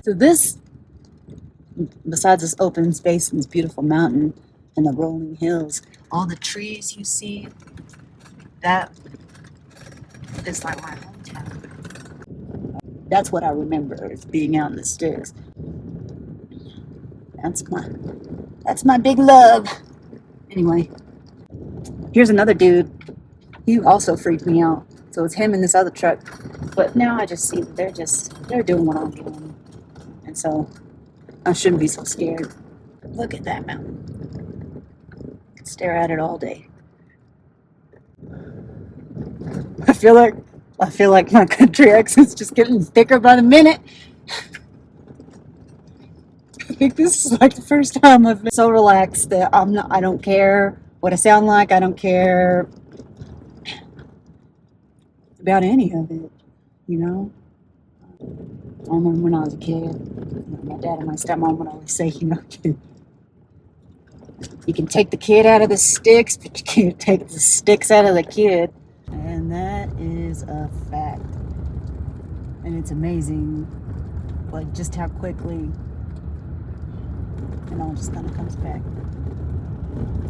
So this, besides this open space and this beautiful mountain and the rolling hills, all the trees you see, that is like my hometown. That's what I remember, is being out in the sticks. That's my big love. Anyway, here's another dude. He also freaked me out. So it's him and this other truck. But now I just see that they're doing what I'm doing. And so I shouldn't be so scared. Look at that mountain. I could stare at it all day. I feel like my country accent's just getting thicker by the minute. I think this is like the first time I've been so relaxed that I don't care what I sound like. I don't care about any of it, you know? I remember when I was a kid, my dad and my stepmom would always say, you can take the kid out of the sticks, but you can't take the sticks out of the kid. And that is a fact. And it's amazing, like, just how quickly it all just kind of comes back.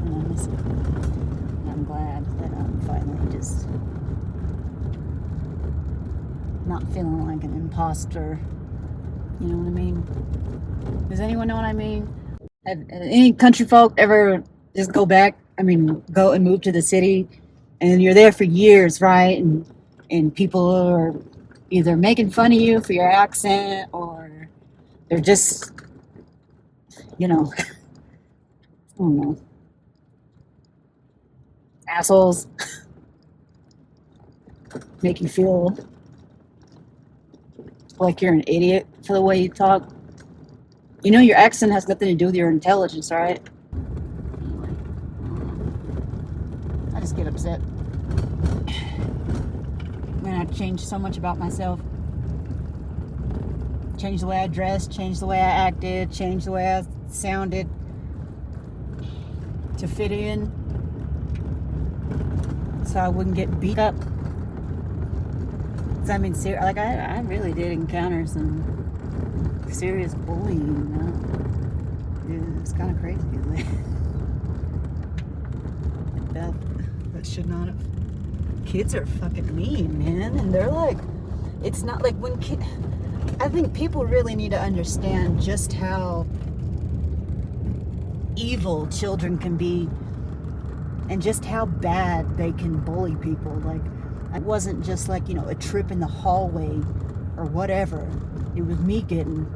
And I miss it. And I'm glad that I'm finally just not feeling like an imposter. You know what I mean? Does anyone know what I mean? Have any country folk ever just go and move to the city, and you're there for years, right? And people are either making fun of you for your accent, or they're just, I don't know, assholes. Make you feel like you're an idiot for the way you talk. Your accent has nothing to do with your intelligence, right? Anyway, I just get upset. Man, I've changed so much about myself. Changed the way I dressed, changed the way I acted, changed the way I sounded to fit in, so I wouldn't get beat up. I mean, I really did encounter some serious bullying, It's kind of crazy. That should not have. Kids are fucking mean, man. And they're like, it's not like when I think people really need to understand just how evil children can be and just how bad they can bully people. Like, it wasn't just like, a trip in the hallway or whatever. It was me getting,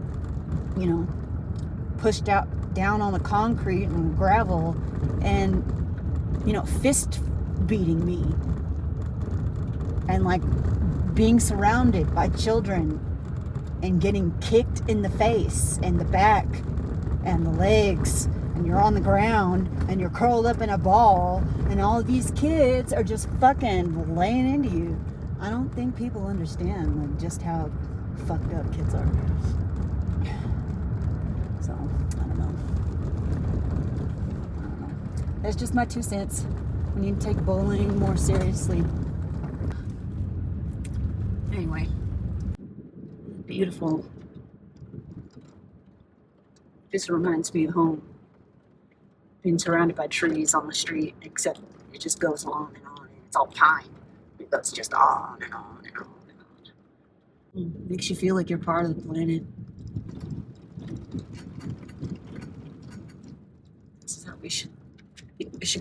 pushed down on the concrete and gravel and, fist beating me. And like being surrounded by children and getting kicked in the face and the back and the legs, and you're on the ground and you're curled up in a ball, and all of these kids are just fucking laying into you. I don't think people understand just how fucked up kids are. So, I don't know. That's just my 2 cents. We need to take bullying more seriously. Anyway, beautiful. This reminds me of home. Being surrounded by trees on the street, except it just goes on and on. It's all pine. It goes just on and on and on and on. Makes you feel like you're part of the planet. This is how we should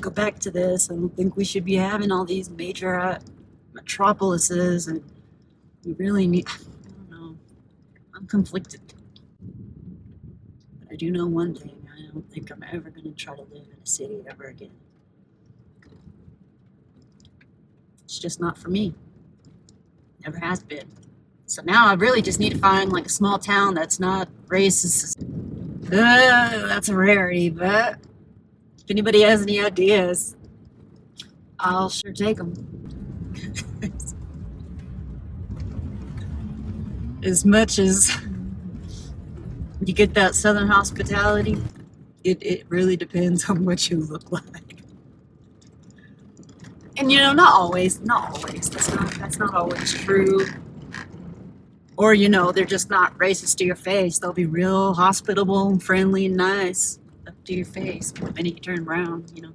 go back to this. I don't think we should be having all these major metropolises, and we really need, I don't know, I'm conflicted. But I do know one thing. I don't think I'm ever going to try to live in a city ever again. It's just not for me. Never has been. So now I really just need to find like a small town that's not racist. That's a rarity, but if anybody has any ideas, I'll sure take them. As much as you get that Southern hospitality, it really depends on what you look like. And not always. That's not always true. Or, you know, they're just not racist to your face. They'll be real hospitable and friendly and nice up to your face. But the minute you turn around, you know,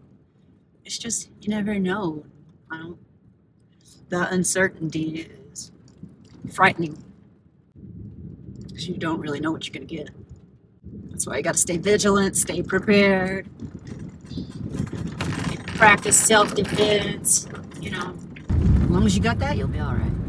it's just, you never know. I don't, the uncertainty is frightening because you don't really know what you're going to get. That's why you got to stay vigilant, stay prepared, practice self-defense, you know. As long as you got that, you'll be all right.